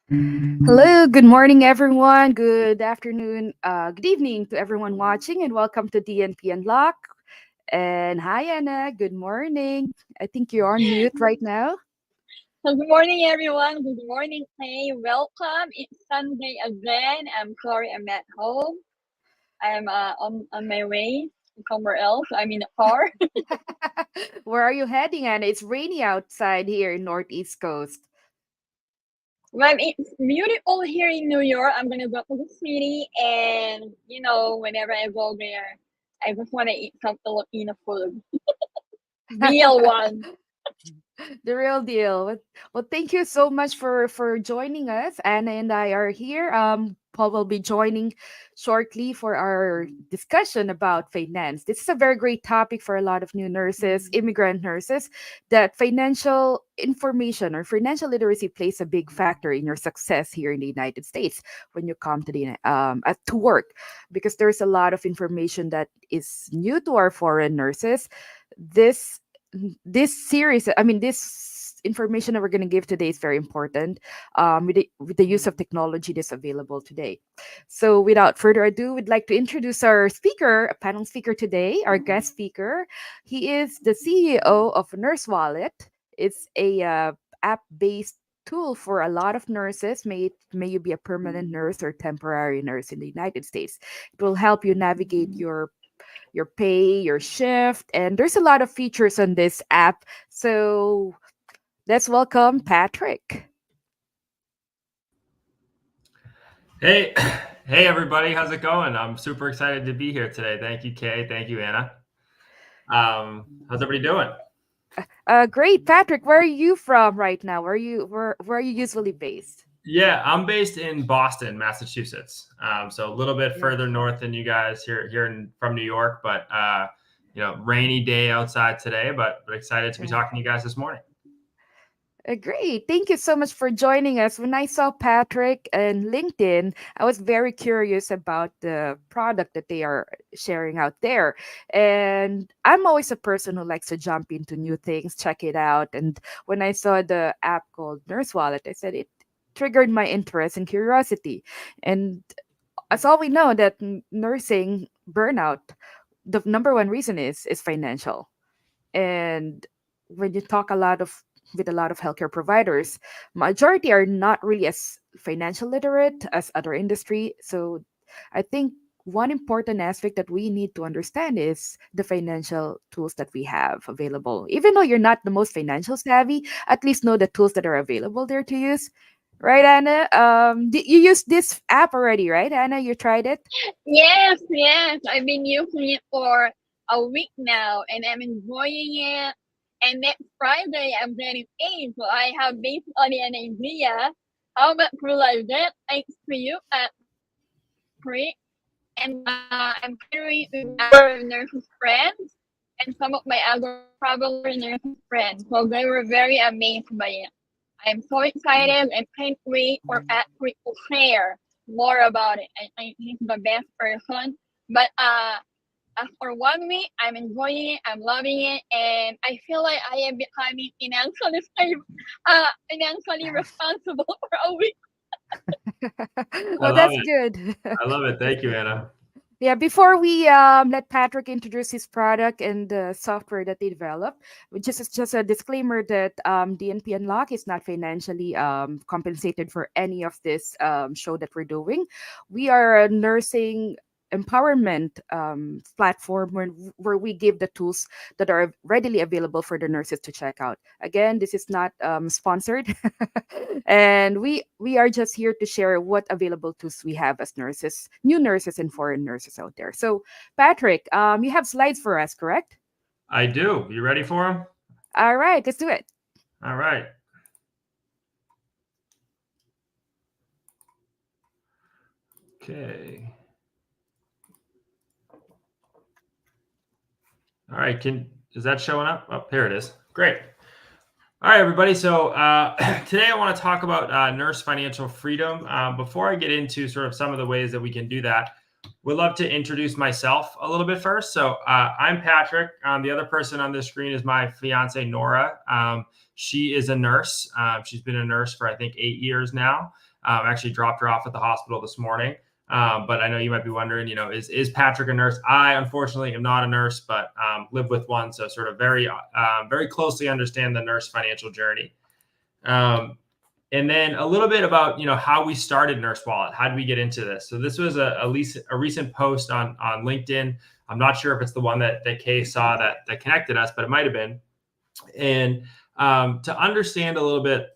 Hello, good morning, everyone. Good afternoon, good evening to everyone watching, and welcome to DNP Unlocked. And hi, Anna. Good morning. I think you're on mute right now. So good morning, everyone. Good morning, Clay. Welcome. It's Sunday again. I'm sorry I'm at home. I'm on my way somewhere else. I'm in a car. Where are you heading, Anna? It's rainy outside here in Northeast Coast. Well, it's beautiful here in New York. I'm gonna go to the city, and whenever I go there, I just want to eat some Filipino food, real one. The real deal. Well, thank you so much for joining us. Anna and I are here. Paul will be joining shortly for our discussion about finance. This is a very great topic for a lot of new nurses, immigrant nurses, that financial information or financial literacy plays a big factor in your success here in the United States when you come to to work, because there's a lot of information that is new to our foreign nurses. This this series, I mean, this information that we're going to give today is very important with the use of technology that's available today. So, without further ado, we'd like to introduce our speaker, a panel speaker today, our guest speaker. He is the CEO of NurseWallet. It's a app-based tool for a lot of nurses. May you be a permanent nurse or temporary nurse in the United States. It will help you navigate your pay, your shift, and there's a lot of features on this app. So let's welcome Patrick. Hey, hey everybody, how's it going? I'm super excited to be here today. Thank you, Kay. Thank you, Anna. How's everybody doing? Great, Patrick. Where are you from right now? Where are you usually based? Yeah, I'm based in Boston, Massachusetts. So a little bit Yeah. further north than you guys from New York, but rainy day outside today, but excited to be Yeah. talking to you guys this morning. Great. Thank you so much for joining us. When I saw Patrick and LinkedIn, I was very curious about the product that they are sharing out there. And I'm always a person who likes to jump into new things, check it out. And when I saw the app called NurseWallet, I said it triggered my interest and curiosity. And as all we know that nursing burnout, the number one reason is financial. And when you talk a lot of with a lot of healthcare providers, majority are not really as financial literate as other industry. So I think one important aspect that we need to understand is the financial tools that we have available. Even though you're not the most financial savvy, at least know the tools that are available there to use. Right, Anna? You used this app already, right, Anna? You tried it? Yes, yes. I've been using it for a week now, and I'm enjoying it. And next Friday, I'm getting paid, so I have basically an idea how much will I get thanks to you at free. And I'm sharing with our nurses friends and some of my other traveler nurses friends. So they were very amazed by it. I'm so excited and can't wait for Patrick to share more about it. I think he's the best person. But as for 1 week, I'm enjoying it, I'm loving it, and I feel like I am becoming financially responsible for a week. I Well, love that's it. good. I love it. Thank you, Anna. Yeah, before we let Patrick introduce his product and the software that they developed, just a disclaimer that DNP Unlock is not financially compensated for any of this show that we're doing. We are a nursing empowerment platform where we give the tools that are readily available for the nurses to check out. Again, this is not sponsored, and we are just here to share what available tools we have as nurses, new nurses and foreign nurses out there. So, Patrick, you have slides for us, correct? I do. You ready for them? All right, let's do it. All right. Okay. All right. Is that showing up? Oh, here it is. Great. All right, everybody. So today I want to talk about nurse financial freedom. Before I get into sort of some of the ways that we can do that, would love to introduce myself a little bit first. So I'm Patrick. The other person on this screen is my fiance, Nora. She is a nurse. She's been a nurse for, I think, 8 years now. Actually dropped her off at the hospital this morning. But I know you might be wondering, is Patrick a nurse? I unfortunately am not a nurse, but live with one. So sort of very closely understand the nurse financial journey. And then a little bit about, how we started NurseWallet. How did we get into this? So this was a recent post on LinkedIn. I'm not sure if it's the one that Kay saw that connected us, but it might've been. And to understand a little bit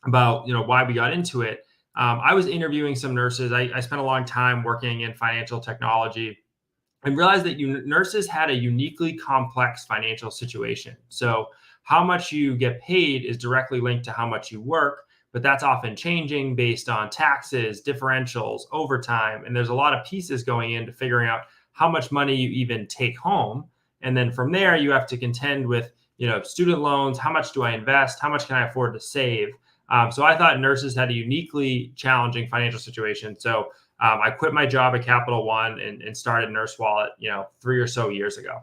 about, why we got into it, I was interviewing some nurses. I spent a long time working in financial technology and realized that nurses had a uniquely complex financial situation. So how much you get paid is directly linked to how much you work, but that's often changing based on taxes, differentials, overtime. And there's a lot of pieces going into figuring out how much money you even take home. And then from there, you have to contend with, student loans. How much do I invest? How much can I afford to save? So I thought nurses had a uniquely challenging financial situation. So I quit my job at Capital One and started NurseWallet, 3 or so years ago.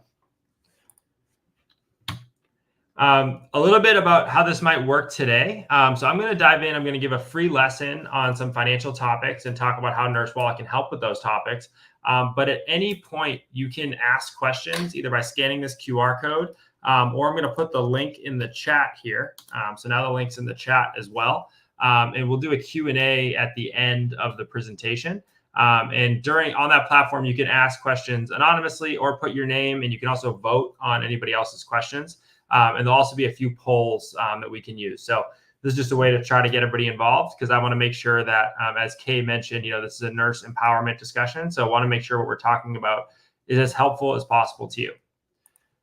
A little bit about how this might work today. So I'm going to dive in. I'm going to give a free lesson on some financial topics and talk about how NurseWallet can help with those topics. But at any point, you can ask questions either by scanning this QR code, or I'm going to put the link in the chat here. So now the link's in the chat as well. And we'll do a Q&A at the end of the presentation. And on that platform, you can ask questions anonymously or put your name, and you can also vote on anybody else's questions. And there'll also be a few polls that we can use. So this is just a way to try to get everybody involved, because I want to make sure that, as Kay mentioned, this is a nurse empowerment discussion. So I want to make sure what we're talking about is as helpful as possible to you.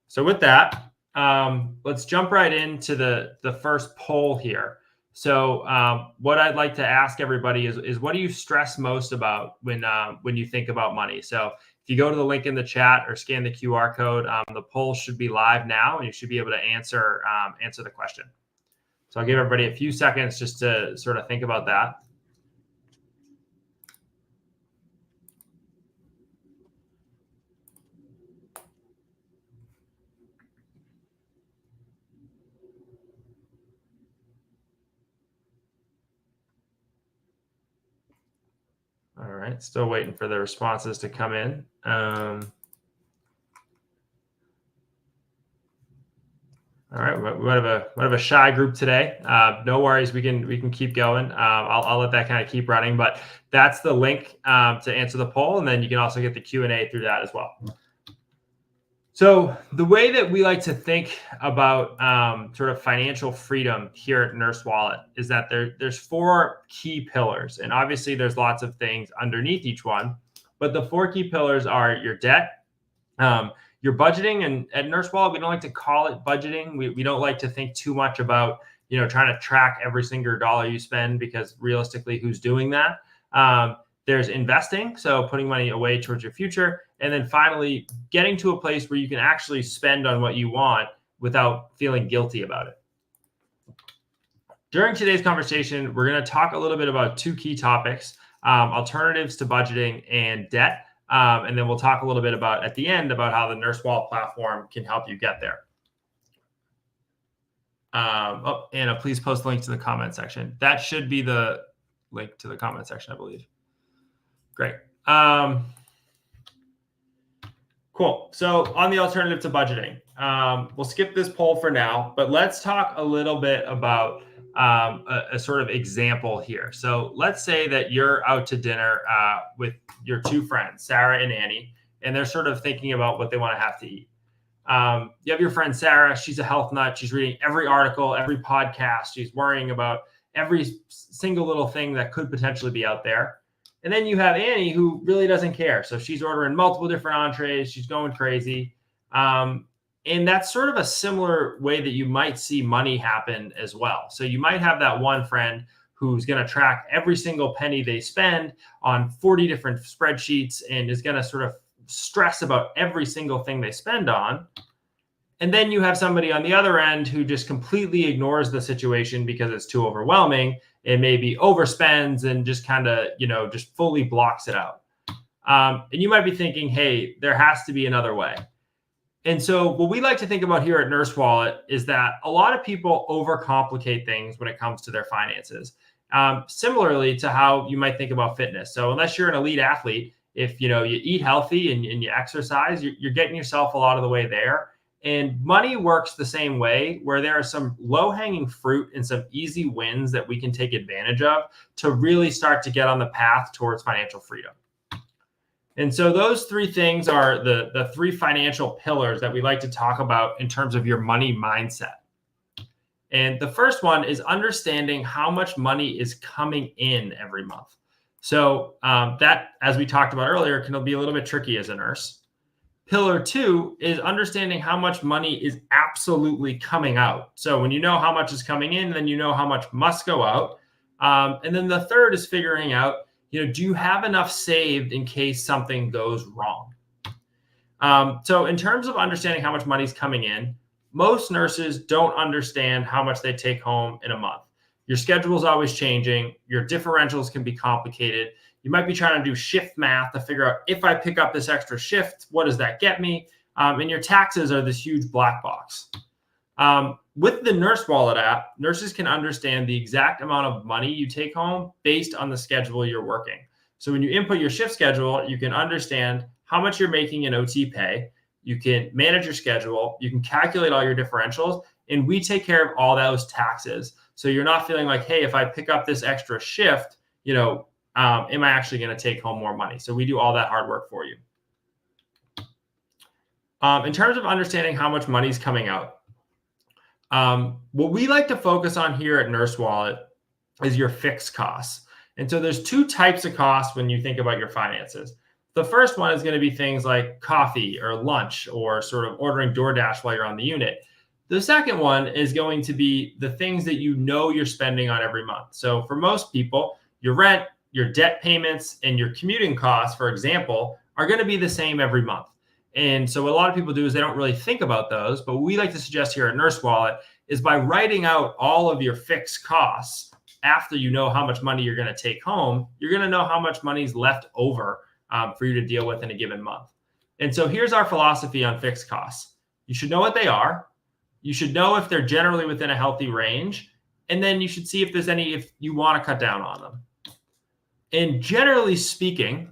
So with that, let's jump right into the first poll here. So what I'd like to ask everybody is what do you stress most about when you think about money? So if you go to the link in the chat or scan the QR code, the poll should be live now, and you should be able to answer the question. So I'll give everybody a few seconds just to sort of think about that. All right, still waiting for the responses to come in. All right, we have a shy group today. No worries, we can keep going. I'll let that kind of keep running, but that's the link to answer the poll, and then you can also get the Q&A through that as well. So the way that we like to think about sort of financial freedom here at NurseWallet is that there's 4 key pillars, and obviously there's lots of things underneath each one, but the 4 key pillars are your debt, your budgeting, and at NurseWallet, we don't like to call it budgeting. We don't like to think too much about, trying to track every single dollar you spend, because realistically, who's doing that? There's investing, so putting money away towards your future. And then finally, getting to a place where you can actually spend on what you want without feeling guilty about it. During today's conversation, we're going to talk a little bit about 2 key topics, alternatives to budgeting and debt. And then we'll talk a little bit at the end about how the NurseWallet platform can help you get there. Anna, please post the link to the comment section. That should be the link to the comment section, I believe. Great. Cool. So on the alternative to budgeting, we'll skip this poll for now, but let's talk a little bit about a sort of example here. So let's say that you're out to dinner with your 2 friends, Sarah and Annie, and they're sort of thinking about what they want to have to eat. You have your friend Sarah. She's a health nut. She's reading every article, every podcast. She's worrying about every single little thing that could potentially be out there. And then you have Annie, who really doesn't care. So she's ordering multiple different entrees. She's going crazy. And that's sort of a similar way that you might see money happen as well. So you might have that one friend who's going to track every single penny they spend on 40 different spreadsheets and is going to sort of stress about every single thing they spend on. And then you have somebody on the other end who just completely ignores the situation because it's too overwhelming. It maybe overspends and just kind of, just fully blocks it out. And you might be thinking, hey, there has to be another way. And so what we like to think about here at NurseWallet is that a lot of people overcomplicate things when it comes to their finances. similarly to how you might think about fitness. So unless you're an elite athlete, if you eat healthy and you exercise, you're getting yourself a lot of the way there. And money works the same way, where there are some low-hanging fruit and some easy wins that we can take advantage of to really start to get on the path towards financial freedom. And so those three things are the three financial pillars that we like to talk about in terms of your money mindset. And the first one is understanding how much money is coming in every month. So that, as we talked about earlier, can be a little bit tricky as a nurse. Pillar two is understanding how much money is absolutely coming out. So when you know how much is coming in, then you know how much must go out. And then the third is figuring out, do you have enough saved in case something goes wrong? So in terms of understanding how much money is coming in, most nurses don't understand how much they take home in a month. Your schedule is always changing. Your differentials can be complicated. You might be trying to do shift math to figure out, if I pick up this extra shift, what does that get me? And your taxes are this huge black box. With the NurseWallet app, nurses can understand the exact amount of money you take home based on the schedule you're working. So when you input your shift schedule, you can understand how much you're making in OT pay. You can manage your schedule. You can calculate all your differentials, and we take care of all those taxes. So you're not feeling like, hey, if I pick up this extra shift, am I actually going to take home more money? So we do all that hard work for you. In terms of understanding how much money is coming out, what we like to focus on here at NurseWallet is your fixed costs. And so there's two types of costs when you think about your finances. The first one is going to be things like coffee or lunch or sort of ordering DoorDash while you're on the unit. The second one is going to be the things that you're spending on every month. So for most people, your rent, your debt payments, and your commuting costs, for example, are going to be the same every month. And so what a lot of people do is they don't really think about those. But what we like to suggest here at NurseWallet is by writing out all of your fixed costs after you know how much money you're going to take home, you're going to know how much money is left over for you to deal with in a given month. And so here's our philosophy on fixed costs. You should know what they are. You should know if they're generally within a healthy range. And then you should see if there's if you want to cut down on them. And generally speaking,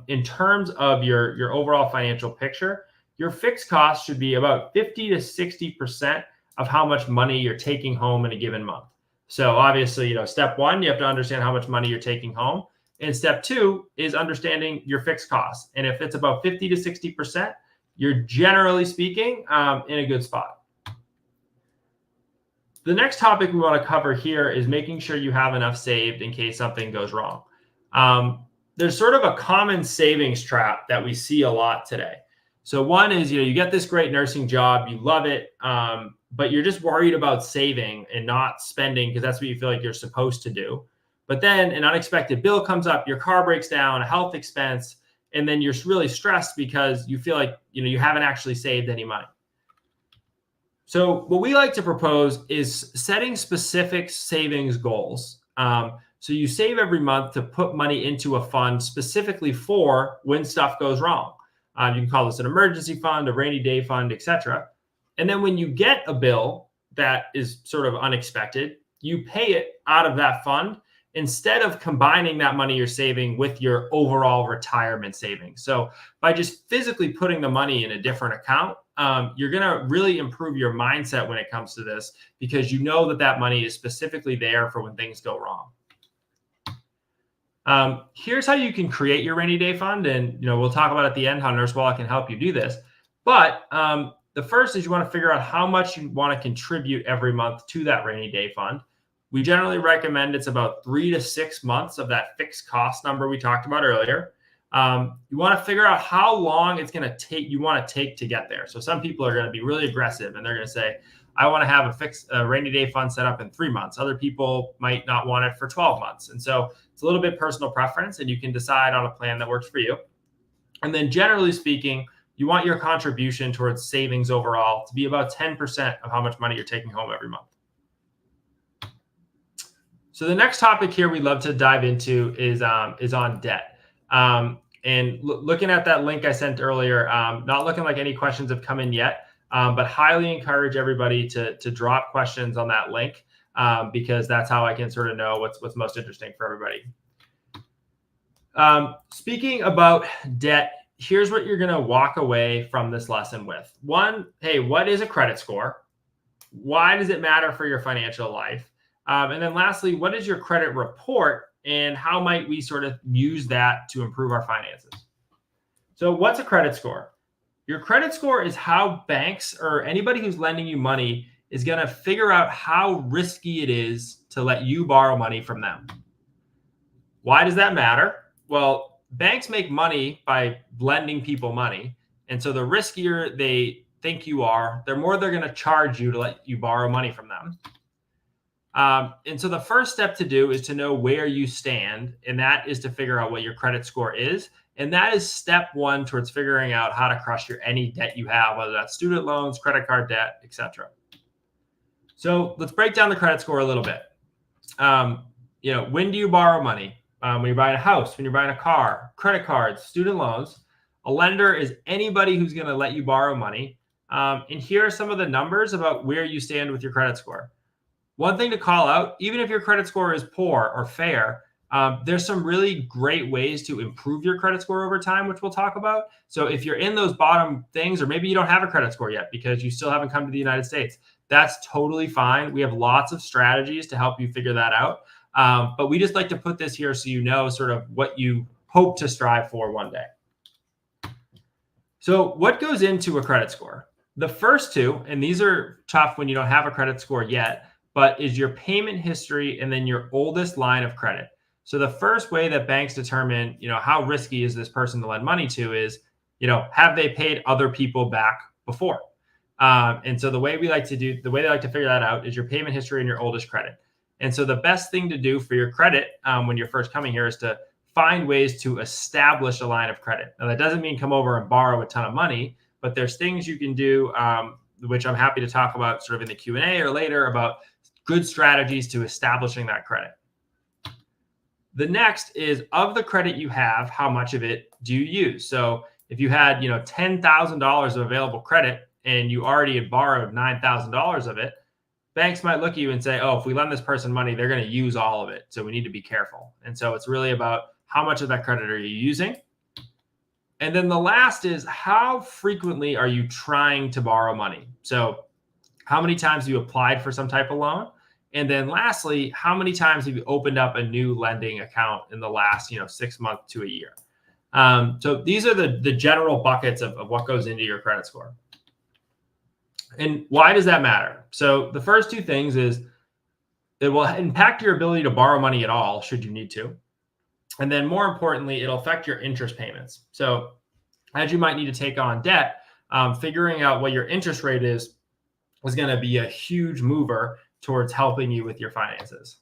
in terms of your overall financial picture, your fixed costs should be about 50 to 60% of how much money you're taking home in a given month. So obviously, step one, you have to understand how much money you're taking home. And step two is understanding your fixed costs. And if it's about 50 to 60%, you're generally speaking in a good spot. The next topic we want to cover here is making sure you have enough saved in case something goes wrong. There's sort of a common savings trap that we see a lot today. So one is, you get this great nursing job, you love it, but you're just worried about saving and not spending because that's what you feel like you're supposed to do. But then an unexpected bill comes up, your car breaks down, a health expense, and then you're really stressed because you feel like, you haven't actually saved any money. So what we like to propose is setting specific savings goals. So you save every month to put money into a fund specifically for when stuff goes wrong. You can call this an emergency fund, a rainy day fund, etc. And then when you get a bill that is sort of unexpected, you pay it out of that fund instead of combining that money you're saving with your overall retirement savings. So by just physically putting the money in a different account, you're going to really improve your mindset when it comes to this because you know that money is specifically there for when things go wrong. Here's how you can create your rainy day fund. And, we'll talk about at the end how NurseWallet can help you do this. But the first is you want to figure out how much you want to contribute every month to that rainy day fund. We generally recommend it's about 3 to 6 months of that fixed cost number we talked about earlier. You want to figure out how long it's going to take to get there. So some people are going to be really aggressive and they're going to say, I want to have a fixed rainy day fund set up in 3 months. Other people might not want it for 12 months. And so it's a little bit personal preference and you can decide on a plan that works for you. And then generally speaking, you want your contribution towards savings overall to be about 10% of how much money you're taking home every month. So the next topic here we'd love to dive into is on debt. And looking at that link I sent earlier, not looking like any questions have come in yet, but highly encourage everybody to drop questions on that link. because that's how I can sort of know what's most interesting for everybody. Speaking about debt, here's what you're going to walk away from this lesson with. One, hey, what is a credit score? Why does it matter for your financial life? And then lastly, what is your credit report and how might we sort of use that to improve our finances? So what's a credit score? Your credit score is how banks or anybody who's lending you money is going to figure out how risky it is to let you borrow money from them. Why does that matter? Well, banks make money by lending people money. And so the riskier they think you are, the more they're going to charge you to let you borrow money from them. And so the first step to do is to know where you stand. And that is to figure out what your credit score is. And that is step one towards figuring out how to crush any debt you have, whether that's student loans, credit card debt, etc. So let's break down the credit score a little bit. When do you borrow money? When you're buying a house, when you're buying a car, credit cards, student loans. A lender is anybody who's going to let you borrow money. And here are some of the numbers about where you stand with your credit score. One thing to call out, even if your credit score is poor or fair, there's some really great ways to improve your credit score over time, which we'll talk about. So if you're in those bottom things, or maybe you don't have a credit score yet because you still haven't come to the United States, that's totally fine. We have lots of strategies to help you figure that out. But we just like to put this here so you know sort of what you hope to strive for one day. So what goes into a credit score? The first two, and these are tough when you don't have a credit score yet, but is your payment history and then your oldest line of credit. So the first way that banks determine, how risky is this person to lend money to is, have they paid other people back before? And so the way they like to figure that out is your payment history and your oldest credit. And so the best thing to do for your credit when you're first coming here is to find ways to establish a line of credit. Now, that doesn't mean come over and borrow a ton of money, but there's things you can do, which I'm happy to talk about sort of in the Q&A or later about good strategies to establishing that credit. The next is, of the credit you have, how much of it do you use? So if you had, $10,000 of available credit and you already had borrowed $9,000 of it, banks might look at you and say, oh, if we lend this person money, they're going to use all of it. So we need to be careful. And so it's really about how much of that credit are you using? And then the last is, how frequently are you trying to borrow money? So how many times have you applied for some type of loan? And then lastly, how many times have you opened up a new lending account in the last, 6 months to a year? So these are the general buckets of what goes into your credit score. And why does that matter? So the first two things is it will impact your ability to borrow money at all, should you need to. And then more importantly, it'll affect your interest payments. So as you might need to take on debt, figuring out what your interest rate is going to be a huge mover towards helping you with your finances.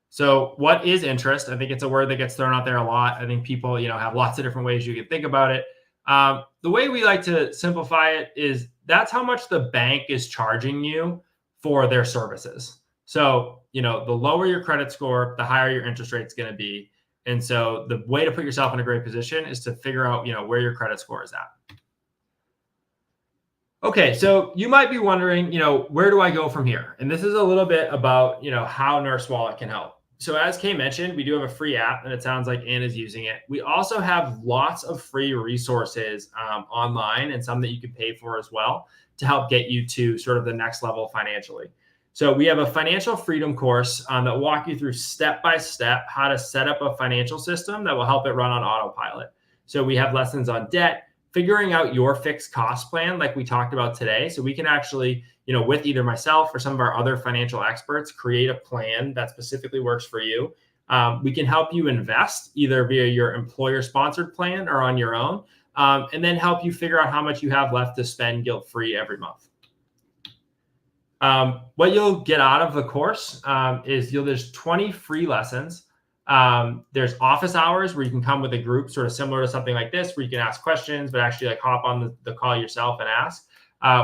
So what is interest? I think it's a word that gets thrown out there a lot. I think people, have lots of different ways you can think about it. The way we like to simplify it is that's how much the bank is charging you for their services. So, the lower your credit score, the higher your interest rate is going to be. And so the way to put yourself in a great position is to figure out, where your credit score is at. Okay, so you might be wondering, where do I go from here? And this is a little bit about, how NurseWallet can help. So as Kay mentioned, we do have a free app, and it sounds like Anna's using it. We also have lots of free resources online, and some that you can pay for as well to help get you to sort of the next level financially. So we have a financial freedom course that will walk you through step-by-step how to set up a financial system that will help it run on autopilot. So we have lessons on debt, figuring out your fixed cost plan like we talked about today. So we can actually, with either myself or some of our other financial experts, create a plan that specifically works for you. We can help you invest either via your employer-sponsored plan or on your own, and then help you figure out how much you have left to spend guilt-free every month. What you'll get out of the course is there's 20 free lessons. There's office hours where you can come with a group sort of similar to something like this, where you can ask questions, but actually hop on the call yourself and ask.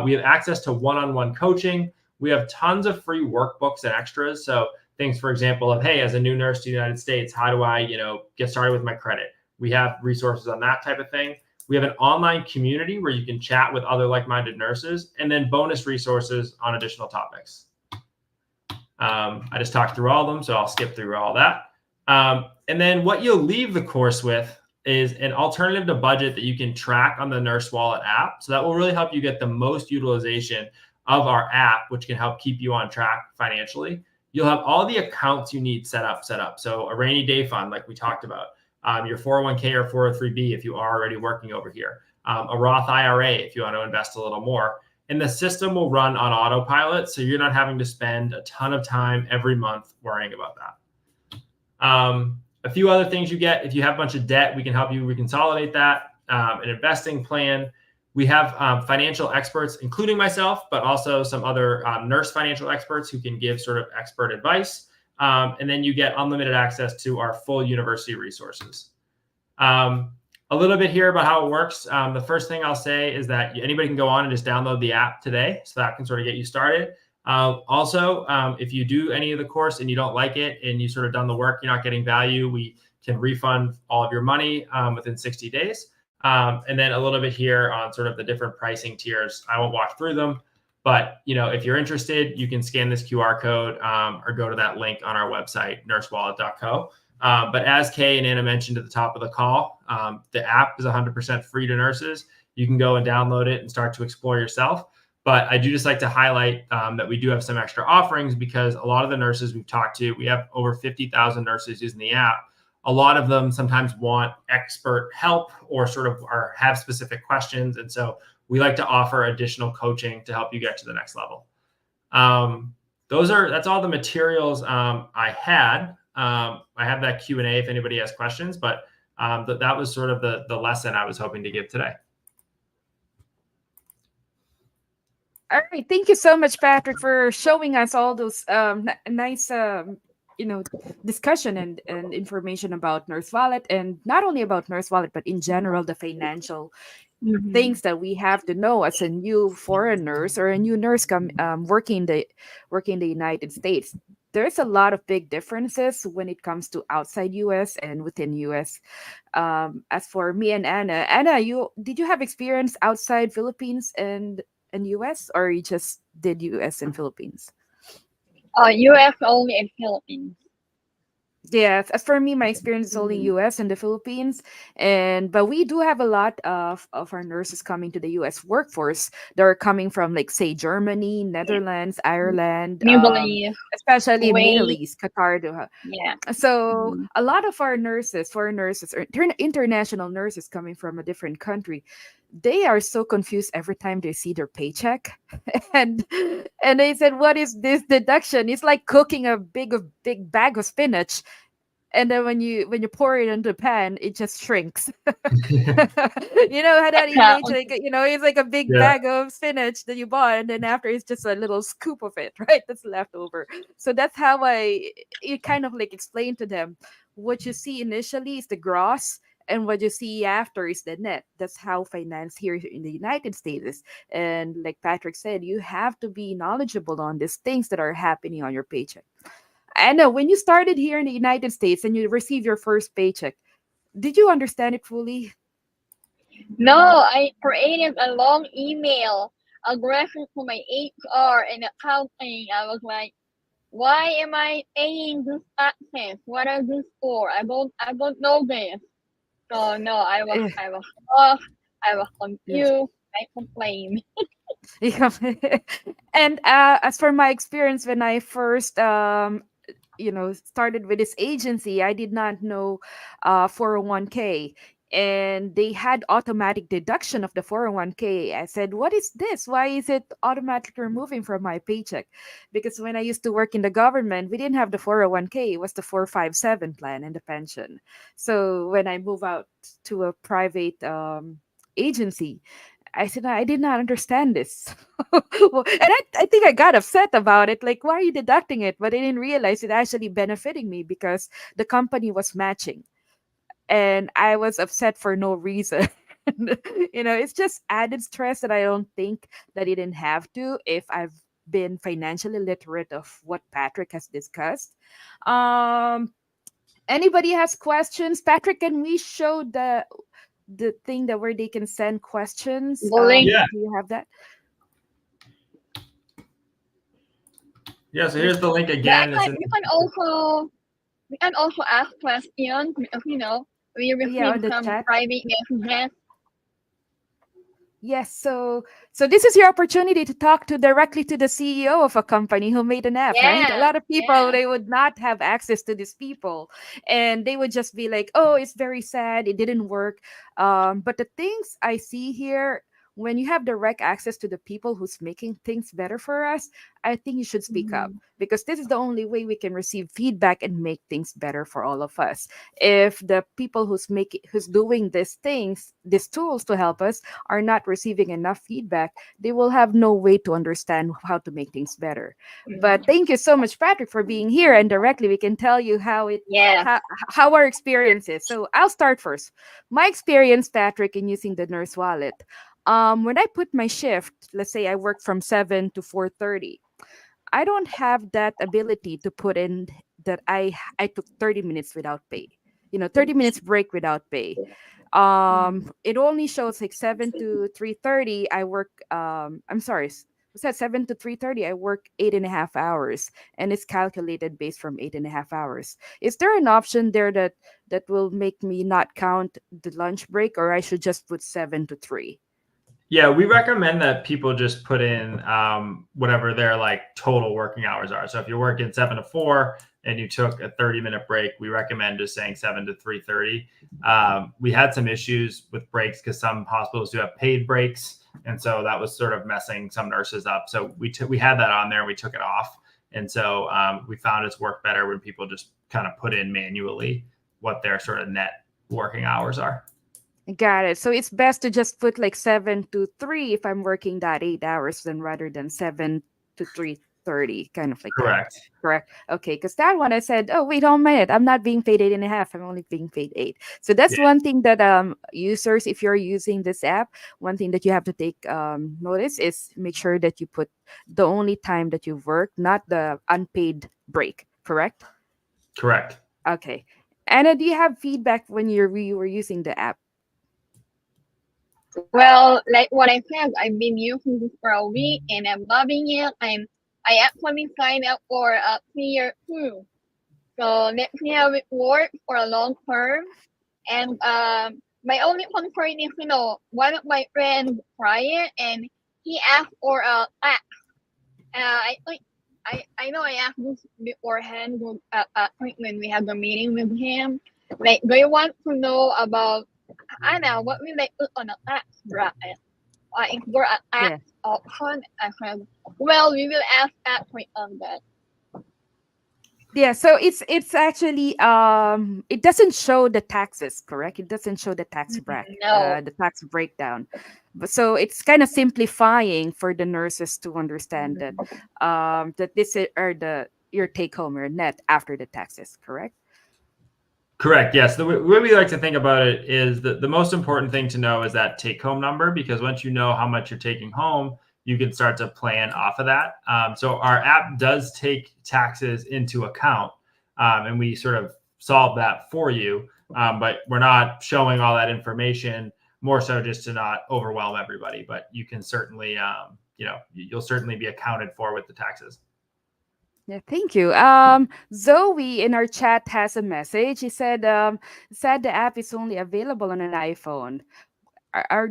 We have access to one-on-one coaching. We have tons of free workbooks and extras. So things, for example, of, hey, as a new nurse to the United States, how do I, get started with my credit? We have resources on that type of thing. We have an online community where you can chat with other like-minded nurses, and then bonus resources on additional topics. I just talked through all of them, so I'll skip through all that. And then what you'll leave the course with is an alternative to budget that you can track on the NurseWallet app. So that will really help you get the most utilization of our app, which can help keep you on track financially. You'll have all the accounts you need set up. So a rainy day fund, like we talked about, your 401k or 403b if you are already working over here, a Roth IRA if you want to invest a little more. And the system will run on autopilot, so you're not having to spend a ton of time every month worrying about that. A few other things you get: if you have a bunch of debt, we can help you reconsolidate that. An investing plan. We have financial experts, including myself, but also some other nurse financial experts who can give sort of expert advice. And then you get unlimited access to our full university resources. A little bit here about how it works. The first thing I'll say is that anybody can go on and just download the app today. So that can sort of get you started. Also, if you do any of the course and you don't like it and you sort of done the work, you're not getting value, we can refund all of your money within 60 days. And then a little bit here on sort of the different pricing tiers. I won't walk through them, but if you're interested, you can scan this QR code or go to that link on our website, nursewallet.co. But as Kay and Anna mentioned at the top of the call, the app is 100% free to nurses. You can go and download it and start to explore yourself. But I do just like to highlight that we do have some extra offerings, because a lot of the nurses we've talked to, we have over 50,000 nurses using the app. A lot of them sometimes want expert help or sort of have specific questions. And so we like to offer additional coaching to help you get to the next level. That's all the materials I had. I have that Q&A if anybody has questions, but that was sort of the lesson I was hoping to give today. All right. Thank you so much, Patrick, for showing us all those nice discussion and information about NurseWallet, and not only about NurseWallet, but in general, the financial things that we have to know as a new foreign nurse or a new nurse working the United States. There's a lot of big differences when it comes to outside US and within US. As for me and Anna, did you have experience outside Philippines and US, or you just did US and Philippines? US only in Philippines. Yes, as for me, my experience is only US and the Philippines, but we do have a lot of our nurses coming to the US workforce. They're coming from, like, say, Germany, Netherlands, Ireland, Middle East, especially Kuwait. Middle East, Qatar. Yeah. So a lot of our nurses, foreign nurses, or international nurses coming from a different country, they are so confused every time they see their paycheck, and they said, "What is this deduction? It's like cooking a big bag of spinach, and then when you pour it into the pan, it just shrinks." You know how that image, like, it's like a big bag of spinach that you bought, and then after it's just a little scoop of it, right? That's left over. So that's how it kind of like explained to them, what you see initially is the gross, and what you see after is the net. That's how finance here in the United States is. And like Patrick said, you have to be knowledgeable on these things that are happening on your paycheck. I know when you started here in the United States and you received your first paycheck, did you understand it fully? No, I created a long email addressing to my HR and accounting. I was like, why am I paying this taxes? What are these for? I don't know this. So no, I was lost. I was confused. I complained. Yeah. And as for my experience, when I first started with this agency, I did not know 401k, and they had automatic deduction of the 401k. I said, "What is this? Why is it automatically removing from my paycheck?" Because when I used to work in the government, we didn't have the 401k. It was the 457 plan and the pension. So when I moved out to a private agency, I said, "I did not understand this." And I think I got upset about it. Like, why are you deducting it? But I didn't realize it actually benefiting me because the company was matching. And I was upset for no reason. It's just added stress that I don't think that I didn't have to if I've been financially literate of what Patrick has discussed. Anybody has questions? Patrick, can we show the thing that where they can send questions? Yeah. Do you have that? Yeah, so here's the link But again. It's in, we can also ask questions because we Yeah, on receive the some chat. private messages. Yes, so this is your opportunity to talk to directly to the CEO of a company who made an app, right? A Yeah, lot of people, yeah. they would not have access to these people, and they would just be like, "Oh, it's very sad, it didn't work." But the things I see here, when you have direct access to the people who's making things better for us, I think you should speak up, Mhm. because this is the only way we can receive feedback and make things better for all of us. If the people who's doing these things, these tools to help us, are not receiving enough feedback, they will have no way to understand how to make things better. But thank you so much, Patrick, for being here, and directly we can tell you Yeah. how our experience is. So I'll start first. My experience, Patrick, in using the Nurse Wallet. When I put my shift, let's say I work from 7 to 4:30, I don't have that ability to put in that I took 30 minutes without pay. 30 minutes break without pay. It only shows like 7 to 3:30 I work, I'm sorry, was that 7 to 3:30 I work 8.5 hours, and it's calculated based from 8.5 hours. Is there an option there that will make me not count the lunch break, or I should just put 7 to 3? yeah, we recommend that people just put in whatever their like total working hours are. So if you're working 7 to 4 and you took a 30-minute break, we recommend just saying 7 to 3:30. We had some issues with breaks because some hospitals do have paid breaks, and so that was sort of messing some nurses up. So we had that on there, and we took it off, and so we found it's worked better when people just kind of put in manually what their sort of net working hours are. Got it. So it's best to just put like 7 to 3 if I'm working that 8 hours, than rather than 7 to 3:30, kind of like that. Correct. Correct. Okay, because that one I said, oh wait a minute, I'm not being paid 8.5. I'm only being paid 8. So that's Yeah. one thing that users, if you're using this app, one thing that you have to take notice is make sure that you put the only time that you work, not the unpaid break. Correct. Correct. Okay. Anna, do you have feedback when you were using the app? Well, like what I said, I've been using this for a week and I'm loving it. I actually signed up for a 3-year too. So let's see how it works for a long term. And my only concern is, one of my friends tried it and he asked for a tax. I think I know I asked this beforehand when we had the meeting with him. Like, do you want to know about Anna, what we like put on a tax bracket? If there a Yeah. tax option? I said, well, we will ask Patrick on that. Yeah, so it's actually it doesn't show the taxes, correct? It doesn't show the tax No. the tax breakdown. But so it's kind of simplifying for the nurses to understand that this is or the your take home or net after the taxes, correct? Correct. Yes. The way we like to think about it is that the most important thing to know is that take home number, because once you know how much you're taking home, you can start to plan off of that. So our app does take taxes into account, and we sort of solve that for you. But we're not showing all that information, more so just to not overwhelm everybody. But you can certainly, you'll certainly be accounted for with the taxes. Yeah, thank you. Zoe in our chat has a message. He said the app is only available on an iPhone.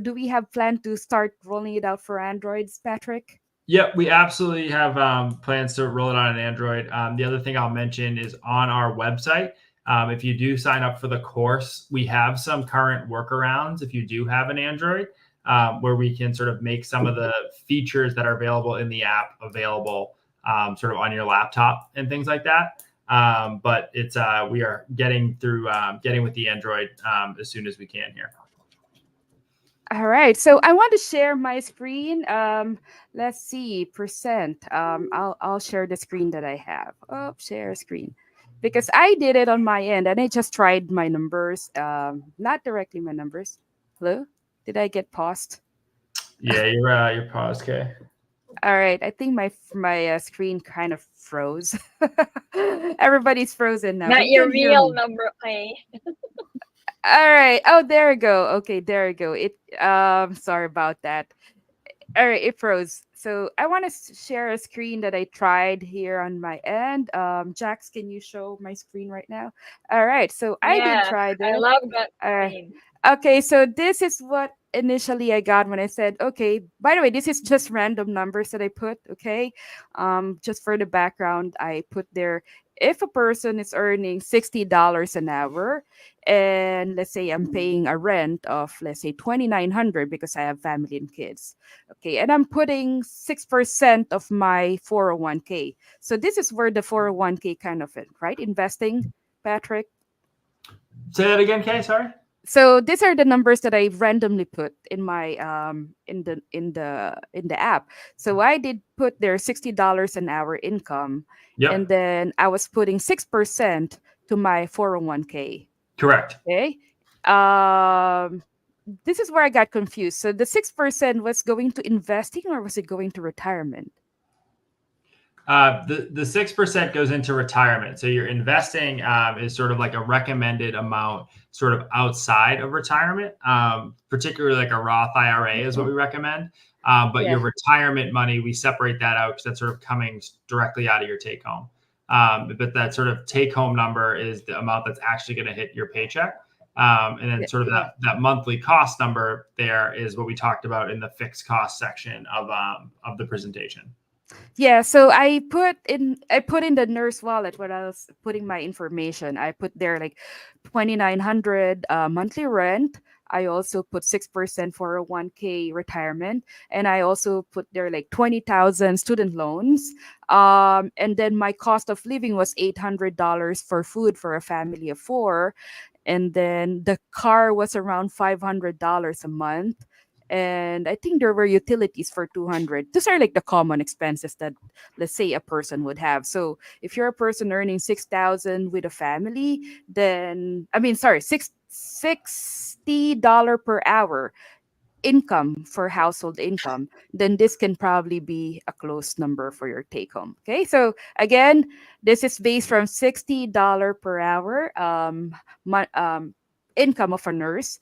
Do we have plan to start rolling it out for Androids, Patrick? Yep, we absolutely have plans to roll it on an Android. The other thing I'll mention is on our website, if you do sign up for the course, we have some current workarounds if you do have an Android, where we can sort of make some of the features that are available in the app available sort of on your laptop and things like that. But it's we are getting with the Android as soon as we can here. All right, so I want to share my screen. Let's see, percent. I'll share the screen that I have. Oh, share screen, because I did it on my end and I just tried my numbers. Not directly my numbers. Hello, did I get paused? Yeah, you're paused, okay. All right, I think my screen kind of froze. Everybody's frozen now. Not But you your can hear real me. number, okay? All right. Oh, there we go. Okay, there we go. Sorry about that. All right, it froze. So I want to share a screen that I tried here on my end. Jax, can you show my screen right now? All right, so I did Yeah, try I this. love that All right. screen. Okay, so this is what initially I got when I said, okay, by the way, this is just random numbers that I put, okay? Just for the background, I put there if a person is earning $60 an hour, and let's say I'm paying a rent of, let's say, 2,900 because I have family and kids. Okay, and I'm putting 6% of my 401k. So this is where the 401k kind of it, right? Investing, Patrick. Say that again, Kay. Sorry. So these are the numbers that I randomly put in my in the app. So I did put their $60 an hour income, and Yep. then I was putting 6% to my 401k. Correct. Okay. Um this is where I got confused. So the 6% was going to investing, or was it going to retirement? The 6% goes into retirement. So your investing is sort of like a recommended amount, sort of outside of retirement, particularly like a Roth IRA is what we recommend. But Yeah. your retirement money, we separate that out because that's sort of coming directly out of your take home. But that sort of take home number is the amount that's actually going to hit your paycheck. And then Yeah. sort of that monthly cost number there is what we talked about in the fixed cost section of the presentation. Yeah, so I put in the nurse wallet when I was putting my information. I put there like 2,900 monthly rent. I also put 6% for a 1K retirement, and I also put there like 20,000 student loans. And then my cost of living was $800 for food for a family of four, and then the car was around $500 a month, and I think there were utilities for 200. Those are like the common expenses that, let's say, a person would have. So if you're a person earning 6,000 with a family, then I mean, sorry, $60 per hour income for household income, then this can probably be a close number for your take home. Okay, so again, this is based from $60 per hour income of a nurse.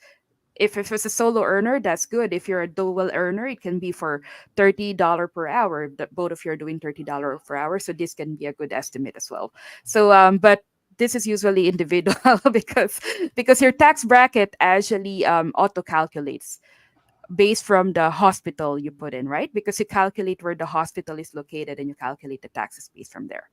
If it's a solo earner, that's good. If you're a dual earner, it can be for $30 per hour. That both of you are doing $30 per hour, so this can be a good estimate as well. So, but this is usually individual because your tax bracket actually auto calculates based from the hospital you put in, right? Because you calculate where the hospital is located and you calculate the taxes based from there.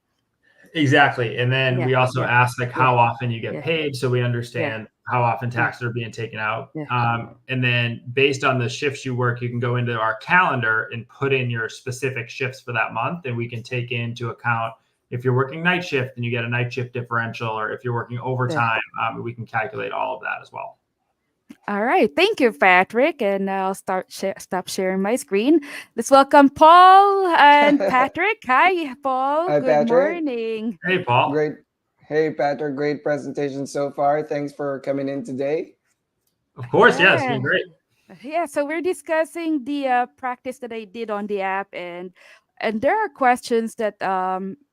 Exactly. And then Yeah, we also yeah, ask like yeah, how often you get yeah, paid so we yeah, understand how often yeah, taxes are being taken out. yeah. And then based on the shifts you work, you can go into our calendar and put in your specific shifts for that month. And we can take into account if you're working night shift and you get a night shift differential, or if you're working Yeah. overtime, we can calculate all of that as well. All right. Thank you, Patrick. And I'll stop sharing my screen. Let's welcome Paul and Patrick. Hi, Paul. Hi, Good Patrick. morning. Hey, Paul. Great. Hey, Patrick. Great presentation so far. Thanks for coming in today. Of course. Yes. It's Yeah. been great. Yeah, so we're discussing the practice that I did on the app, and there are questions that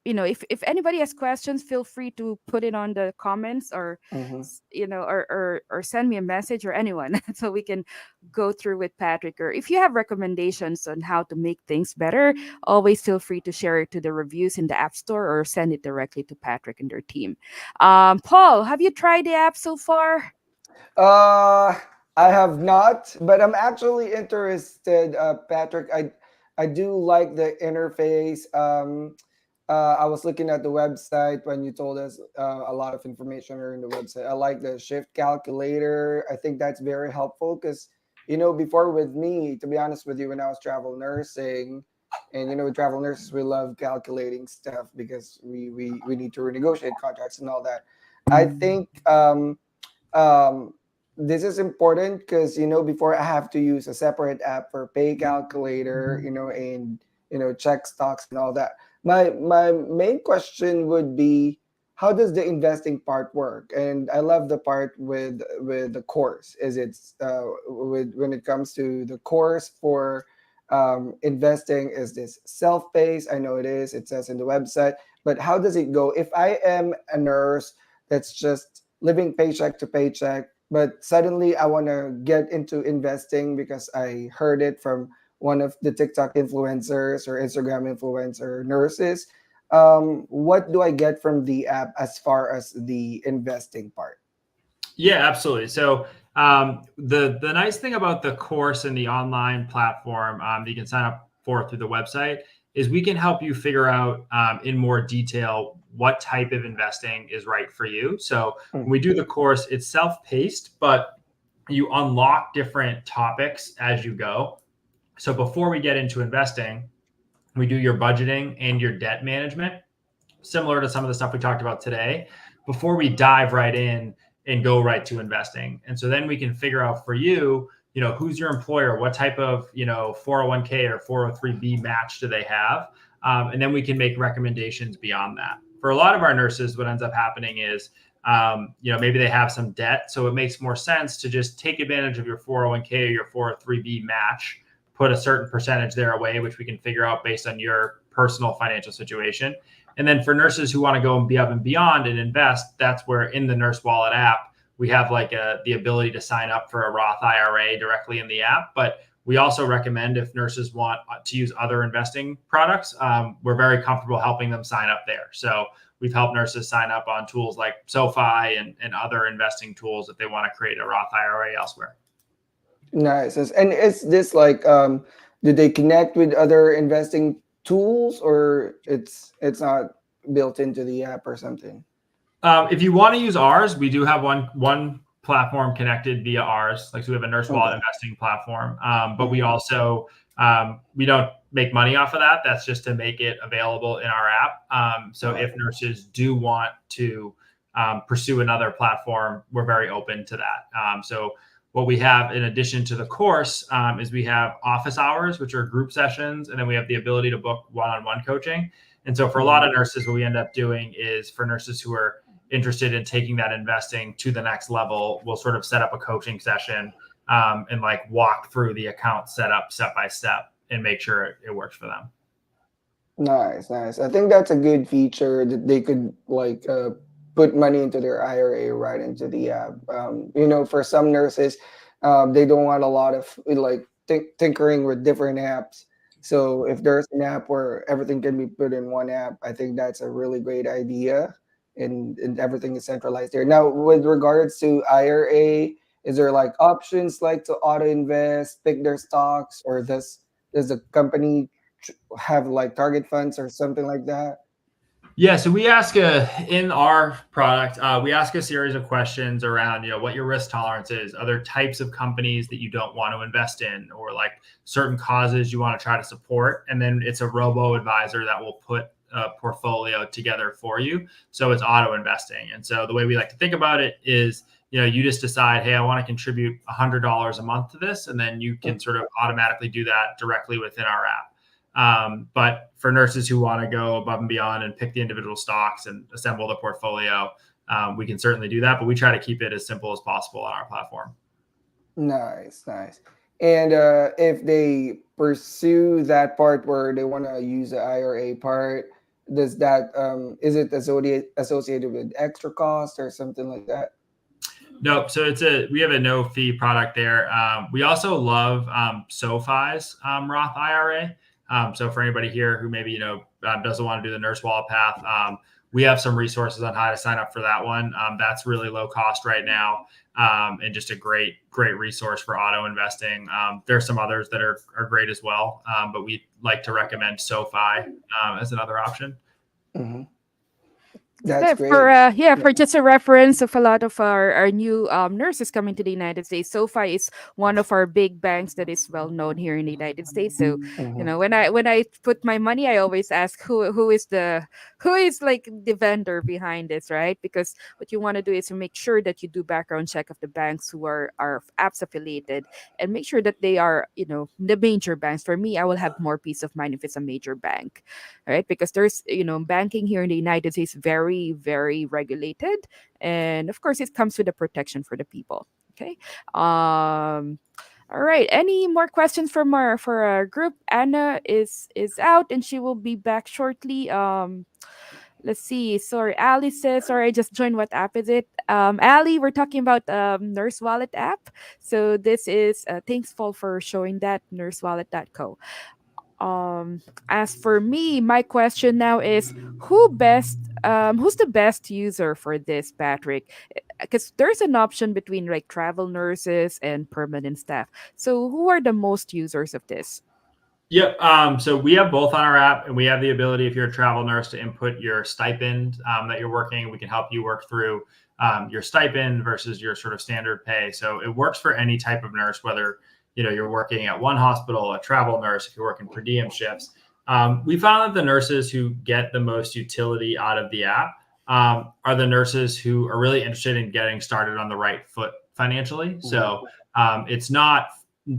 if anybody has questions, feel free to put it on the comments, or Mm-hmm. or send me a message, or anyone, so we can go through with Patrick. Or if you have recommendations on how to make things better, always feel free to share it to the reviews in the App Store, or send it directly to Patrick and their team. Paul, have you tried the app so far? Uh, I have not, but I'm actually interested, Patrick. I do like the interface. I was looking at the website when you told us a lot of information are in the website. I like the shift calculator. I think that's very helpful because, before with me, to be honest with you, when I was travel nursing, and with travel nurses, we love calculating stuff because we need to renegotiate contracts and all that. I think um, this is important because before I have to use a separate app for pay calculator, and check stocks and all that. My main question would be, how does the investing part work? And I love the part with the course. Is it with when it comes to the course for investing? Is this self-paced? I know it is. It says in the website. But how does it go if I am a nurse that's just living paycheck to paycheck, but suddenly I want to get into investing because I heard it from one of the TikTok influencers or Instagram influencer nurses. What do I get from the app as far as the investing part? Yeah, absolutely. So the nice thing about the course and the online platform that you can sign up for through the website is we can help you figure out in more detail what type of investing is right for you. So when we do the course, it's self-paced, but you unlock different topics as you go. So before we get into investing, we do your budgeting and your debt management, similar to some of the stuff we talked about today, before we dive right in and go right to investing. And so then we can figure out for you, who's your employer, what type of, 401k or 403b match do they have? And then we can make recommendations beyond that. For a lot of our nurses, what ends up happening is, maybe they have some debt. So it makes more sense to just take advantage of your 401k or your 403b match, put a certain percentage there away, which we can figure out based on your personal financial situation. And then for nurses who want to go and be up and beyond and invest, that's where in the NurseWallet app, we have the ability to sign up for a Roth IRA directly in the app. But we also recommend if nurses want to use other investing products, we're very comfortable helping them sign up there. So we've helped nurses sign up on tools like SoFi and other investing tools if they want to create a Roth IRA elsewhere. Nice. And is this like, do they connect with other investing tools, or it's not built into the app or something? If you want to use ours, we do have one platform connected via ours. Like, so we have a NurseWallet investing platform, but we also we don't make money off of that. That's just to make it available in our app. So if nurses do want to pursue another platform, we're very open to that. So what we have in addition to the course is we have office hours, which are group sessions, and then we have the ability to book one-on-one coaching. And so for a lot of nurses, what we end up doing is for nurses who are interested in taking that investing to the next level, we'll sort of set up a coaching session and walk through the account setup step by step and make sure it works for them. Nice. I think that's a good feature that they could put money into their IRA right into the app. For some nurses, they don't want a lot of tinkering with different apps. So if there's an app where everything can be put in one app, I think that's a really great idea, and everything is centralized there. Now, with regards to IRA, is there options to auto invest, pick their stocks, or does the company have target funds or something like that? Yeah, so we ask in our product, we ask a series of questions around, what your risk tolerance is, other types of companies that you don't want to invest in, or certain causes you want to try to support. And then it's a robo advisor that will put a portfolio together for you. So it's auto investing. And so the way we like to think about it is, you just decide, hey, I want to contribute $100 a month to this. And then you can sort of automatically do that directly within our app. But for nurses who want to go above and beyond and pick the individual stocks and assemble the portfolio, we can certainly do that, but we try to keep it as simple as possible on our platform. Nice. And if they pursue that part where they want to use the IRA part, does that is it associated with extra cost or something like that? Nope. So we have a no fee product there. We also love SoFi's Roth IRA. So for anybody here who maybe, doesn't want to do the NurseWallet path, we have some resources on how to sign up for that one. That's really low cost right now, and just a great resource for auto investing. There's some others that are great as well, but we like to recommend SoFi as another option. Mm-hmm. That's great. For just a reference of a lot of our new nurses coming to the United States, SoFi is one of our big banks that is well known here in the United States. So when I put my money, I always ask who is the vendor behind this, right? Because what you want to do is to make sure that you do background check of the banks who are apps affiliated, and make sure that they are the major banks. For me, I will have more peace of mind if it's a major bank, right? Because there's banking here in the United States very, very regulated, and of course it comes with a protection for the people. Okay. All right, any more questions for our group? Anna is out and she will be back shortly. Let's see. Sorry, Ali says, sorry, I just joined. What app is it? Ali, we're talking about NurseWallet app. So this is thanks Paul for showing that nursewallet.co. Um, as for me, my question now is who's the best user for this, Patrick? Because there's an option between like travel nurses and permanent staff. So who are the most users of this? Yep. So we have both on our app, and we have the ability, if you're a travel nurse, to input your stipend that you're working. We can help you work through your stipend versus your sort of standard pay. So it works for any type of nurse, whether you're working at one hospital, a travel nurse, if you're working per diem shifts. We found that the nurses who get the most utility out of the app are the nurses who are really interested in getting started on the right foot financially. So it's not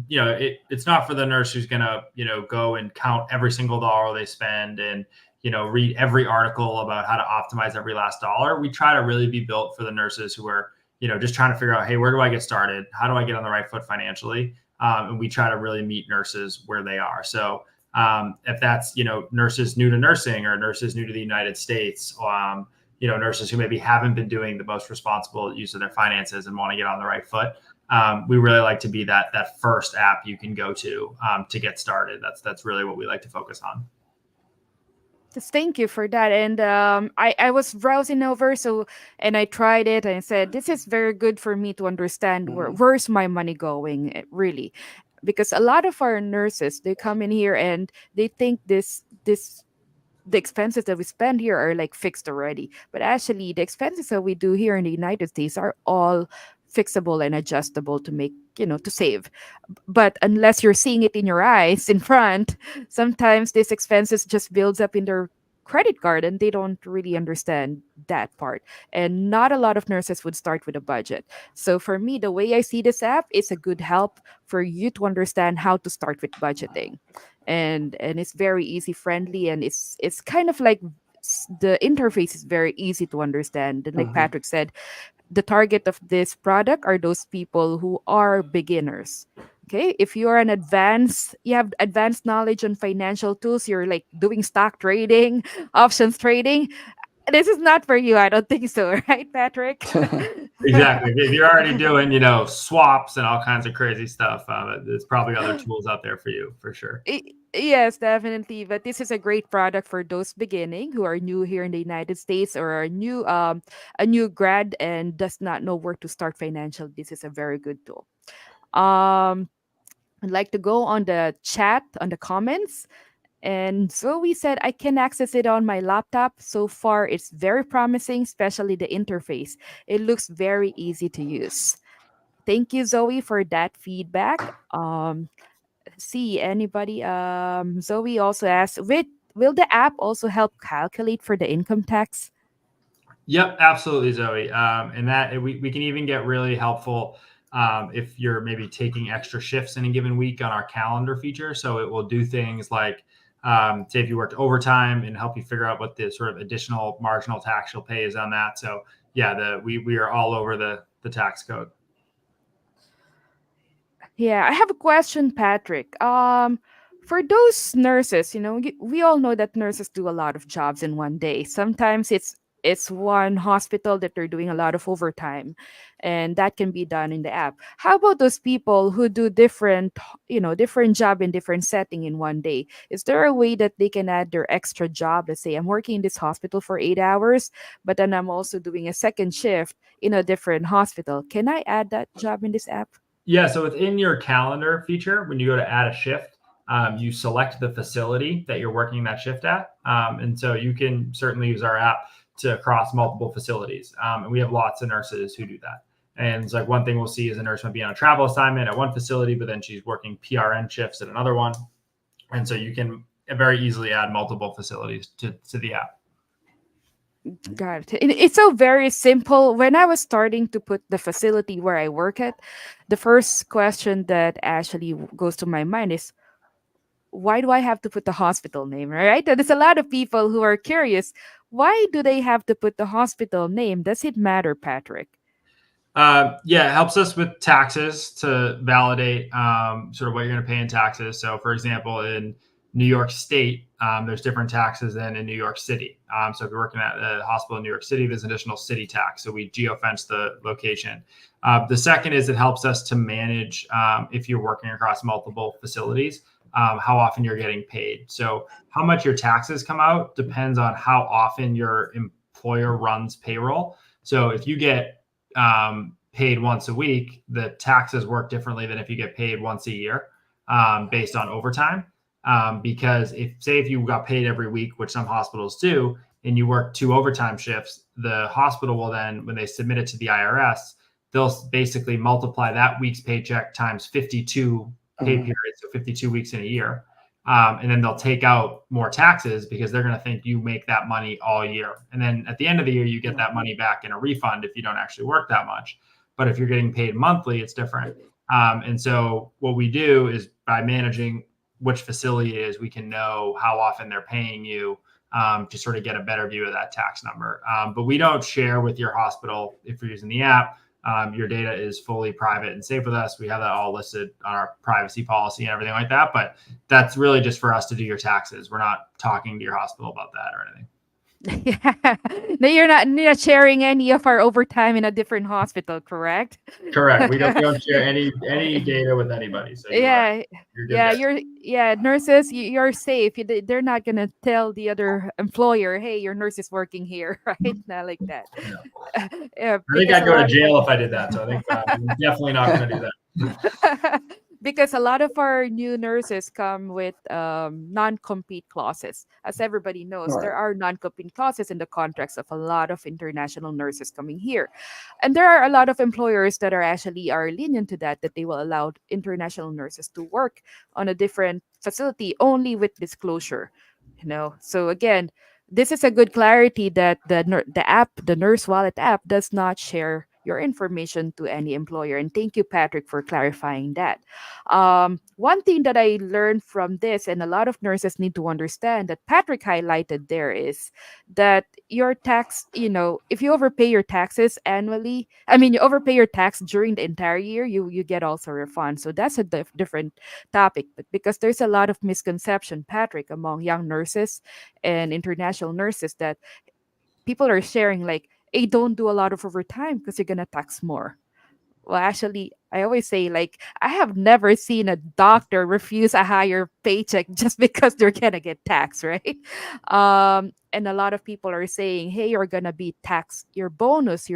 it's not for the nurse who's going to, go and count every single dollar they spend and, read every article about how to optimize every last dollar. We try to really be built for the nurses who are, just trying to figure out, hey, where do I get started? How do I get on the right foot financially? And we try to really meet nurses where they are. So if that's, nurses new to nursing or nurses new to the United States, nurses who maybe haven't been doing the most responsible use of their finances and want to get on the right foot. We really like to be that first app you can go to get started. That's really what we like to focus on. Just thank you for that. And I was browsing over, and I tried it and I said, this is very good for me to understand where's my money going, really. Because a lot of our nurses, they come in here and they think the expenses that we spend here are like fixed already. But actually, the expenses that we do here in the United States are all fixable and adjustable to make, to save. But unless you're seeing it in your eyes in front, sometimes these expenses just builds up in their credit card and they don't really understand that part. And not a lot of nurses would start with a budget. So for me, the way I see this app is a good help for you to understand how to start with budgeting. And it's very easy friendly, and it's kind of like the interface is very easy to understand. And like Patrick said, the target of this product are those people who are beginners. Okay, if you have advanced knowledge on financial tools, you're like doing stock trading, options trading, this is not for you. I don't think so, right, Patrick? Exactly. If you're already doing, swaps and all kinds of crazy stuff, there's probably other tools out there for you, for sure. Yes, definitely. But this is a great product for those beginning who are new here in the United States or are a new grad and does not know where to start financial. This is a very good tool. Um, I'd like to go on the chat on the comments. And Zoe said, I can access it on my laptop. So far, it's very promising, especially the interface. It looks very easy to use. Thank you, Zoe, for that feedback. See anybody? Zoe also asked, will the app also help calculate for the income tax? Yep, absolutely, Zoe. And that we can even get really helpful if you're maybe taking extra shifts in a given week on our calendar feature. So it will do things like, say if you worked overtime and help you figure out what the sort of additional marginal tax you'll pay is on that. So yeah, we are all over the tax code. Yeah, I have a question, Patrick. For those nurses, we all know that nurses do a lot of jobs in one day. Sometimes it's one hospital that they're doing a lot of overtime, and that can be done in the app. How about those people who do different job in different setting in one day? Is there a way that they can add their extra job? Let's say I'm working in this hospital for 8 hours, but then I'm also doing a second shift in a different hospital. Can I add that job in this app? Yeah, so within your calendar feature, when you go to add a shift, you select the facility that you're working that shift at. And so you can certainly use our app to cross multiple facilities. And we have lots of nurses who do that. And it's like one thing we'll see is a nurse might be on a travel assignment at one facility, but then she's working PRN shifts at another one. And so you can very easily add multiple facilities to the app. Got it. It's so very simple. When I was starting to put the facility where I work at, the first question that actually goes to my mind is, why do I have to put the hospital name, right? And there's a lot of people who are curious. Why do they have to put the hospital name? Does it matter, Patrick? Yeah, it helps us with taxes to validate sort of what you're going to pay in taxes. So, for example, in New York State, there's different taxes than in New York City. So if you're working at a hospital in New York City, there's additional city tax. So we geofence the location. The second is it helps us to manage, if you're working across multiple facilities, how often you're getting paid. So how much your taxes come out depends on how often your employer runs payroll. So if you get paid once a week, the taxes work differently than if you get paid once a year, based on overtime. Because if you got paid every week, which some hospitals do, and you work 2 overtime shifts, the hospital will then, when they submit it to the IRS, they'll basically multiply that week's paycheck times 52 pay periods, so 52 weeks in a year. And then they'll take out more taxes because they're going to think you make that money all year. And then at the end of the year, you get that money back in a refund if you don't actually work that much. But if you're getting paid monthly, it's different. And so what we do is by managing which facility it is, we can know how often they're paying you, to sort of get a better view of that tax number. But we don't share with your hospital if you're using the app. Your data is fully private and safe with us. We have that all listed on our privacy policy and everything like that. But that's really just for us to do your taxes. We're not talking to your hospital about that or anything. Yeah. No, you're not sharing any of our overtime in a different hospital, correct? Correct. We don't share any data with anybody. So Yeah. you're good there. Nurses, you're safe. They're not gonna tell the other employer, "Hey, your nurse is working here," right? Not like that. No. Yeah, I think because I'd go to jail if I did that. So I think I'm definitely not going to do that. because a lot of our new nurses come with non-compete clauses. As everybody knows, there are non-compete clauses in the contracts of a lot of international nurses coming here. And there are a lot of employers that are lenient to that they will allow international nurses to work on a different facility only with disclosure. So again, this is a good clarity that the NurseWallet app does not share your information to any employer. And thank you, Patrick, for clarifying that. One thing that I learned from this, and a lot of nurses need to understand that Patrick highlighted there, is that your tax, if you overpay your taxes annually, you overpay your tax during the entire year, you get also refund. So that's a different topic. But because there's a lot of misconception, Patrick, among young nurses and international nurses, that people are sharing like, hey, don't do a lot of overtime because you're gonna tax more. Well, actually, I always say, like, I have never seen a doctor refuse a higher paycheck just because they're gonna get taxed, right? And a lot of people are saying, hey, you're gonna be taxed, your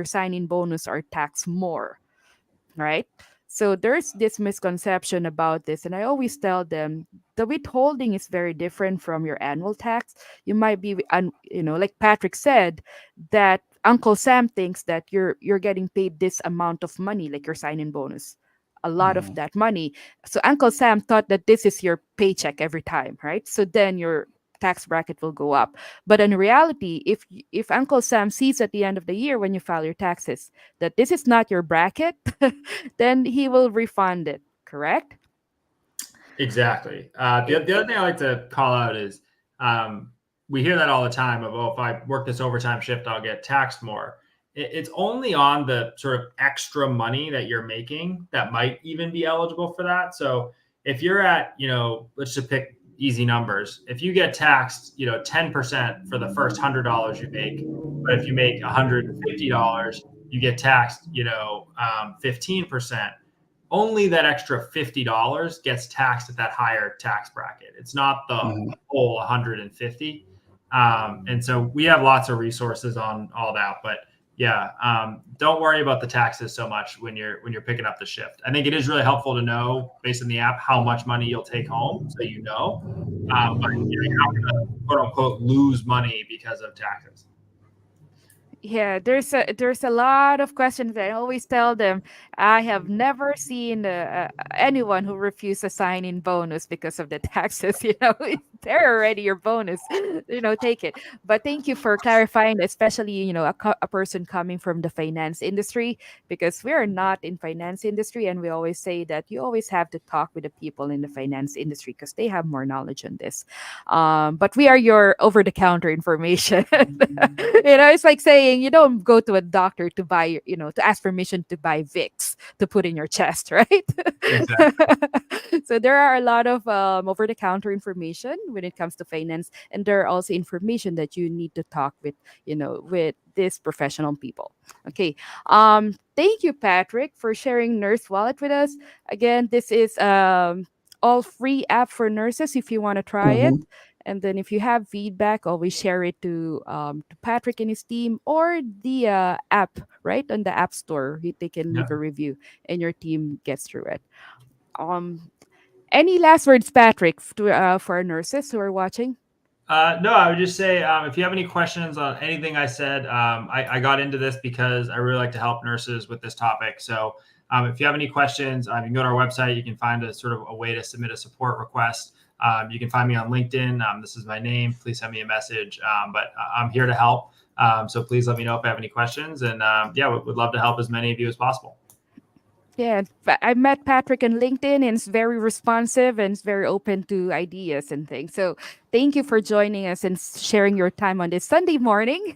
sign-in bonus are taxed more, right? So there's this misconception about this, and I always tell them the withholding is very different from your annual tax. You might be, like Patrick said, that Uncle Sam thinks that you're getting paid this amount of money, like your sign-in bonus, a lot of that money. So Uncle Sam thought that this is your paycheck every time, right? So then your tax bracket will go up. But in reality, if Uncle Sam sees at the end of the year when you file your taxes that this is not your bracket, then he will refund it, correct? Exactly. The other thing I like to call out is we hear that all the time of, if I work this overtime shift, I'll get taxed more. It's only on the sort of extra money that you're making that might even be eligible for that. So if you're at, let's just pick easy numbers. If you get taxed, 10% for the first $100 you make, but if you make $150, you get taxed, 15%. Only that extra $50 gets taxed at that higher tax bracket. It's not the whole 150. And so we have lots of resources on all that, but don't worry about the taxes so much when you're picking up the shift. I think it is really helpful to know based on the app how much money you'll take home, so but you're not going to quote unquote lose money because of taxes. Yeah, there's a lot of questions. I always tell them I have never seen anyone who refused a sign-in bonus because of the taxes. They're already your bonus. Take it. But thank you for clarifying, especially a person coming from the finance industry, because we are not in finance industry, and we always say that you always have to talk with the people in the finance industry because they have more knowledge on this. But we are your over-the-counter information. It's like saying, saying you don't go to a doctor to buy, to ask permission to buy Vicks to put in your chest, right? Exactly. So there are a lot of over-the-counter information when it comes to finance, and there are also information that you need to talk with, with these professional people. Okay. Thank you, Patrick, for sharing Nurse Wallet with us. Again, this is all free app for nurses if you want to try it. Mhm. And then if you have feedback, always share it to Patrick and his team, or the app, right? On the App Store. They can Yeah. leave a review and your team gets through it. Um, any last words, Patrick, for our nurses who are watching? No, I would just say if you have any questions on anything I said, I got into this because I really like to help nurses with this topic. So if you have any questions, you can go to our website. You can find a sort of a way to submit a support request. You can find me on LinkedIn. This is my name. Please send me a message. But I'm here to help. So please let me know if I have any questions. And yeah, would love to help as many of you as possible. Yeah, I met Patrick on LinkedIn, and it's very responsive and it's very open to ideas and things. So thank you for joining us and sharing your time on this Sunday morning.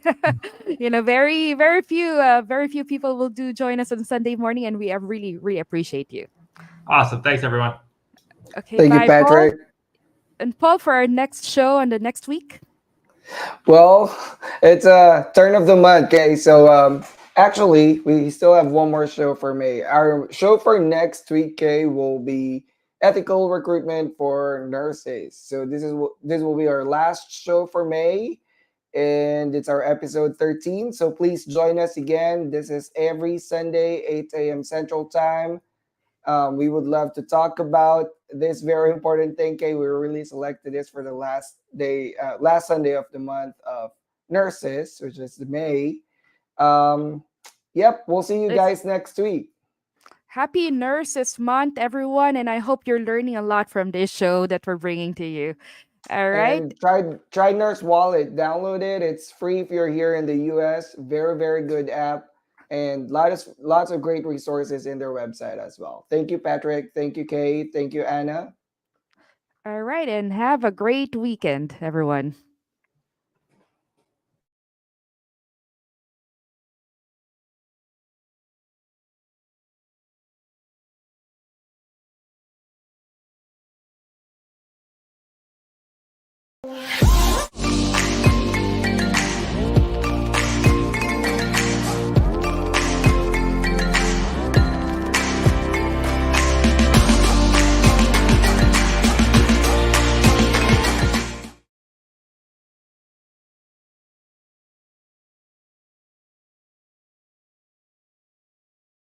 Very few people will do join us on Sunday morning, and we really, really appreciate you. Awesome. Thanks, everyone. Okay, Thank you, bye, Paul. Patrick. And Paul, for our next show on the next week. Well, it's a turn of the month, okay? So actually, we still have one more show for May. Our show for next week, okay, will be ethical recruitment for nurses. So this will be our last show for May, and it's our episode 13. So please join us again. This is every Sunday, 8 a.m. Central Time. We would love to talk about this very important thing. Okay, we really selected this for the last Sunday of the month of nurses, which is the May. Um, yep, we'll see you It's guys next week. Happy Nurses Month, everyone, and I hope you're learning a lot from this show that we're bringing to you. All right. And try NurseWallet. Download it. It's free if you're here in the US. Very, very good app. And lots of great resources in their website as well. Thank you, Patrick. Thank you, Kay. Thank you, Anna. All right, and have a great weekend, everyone.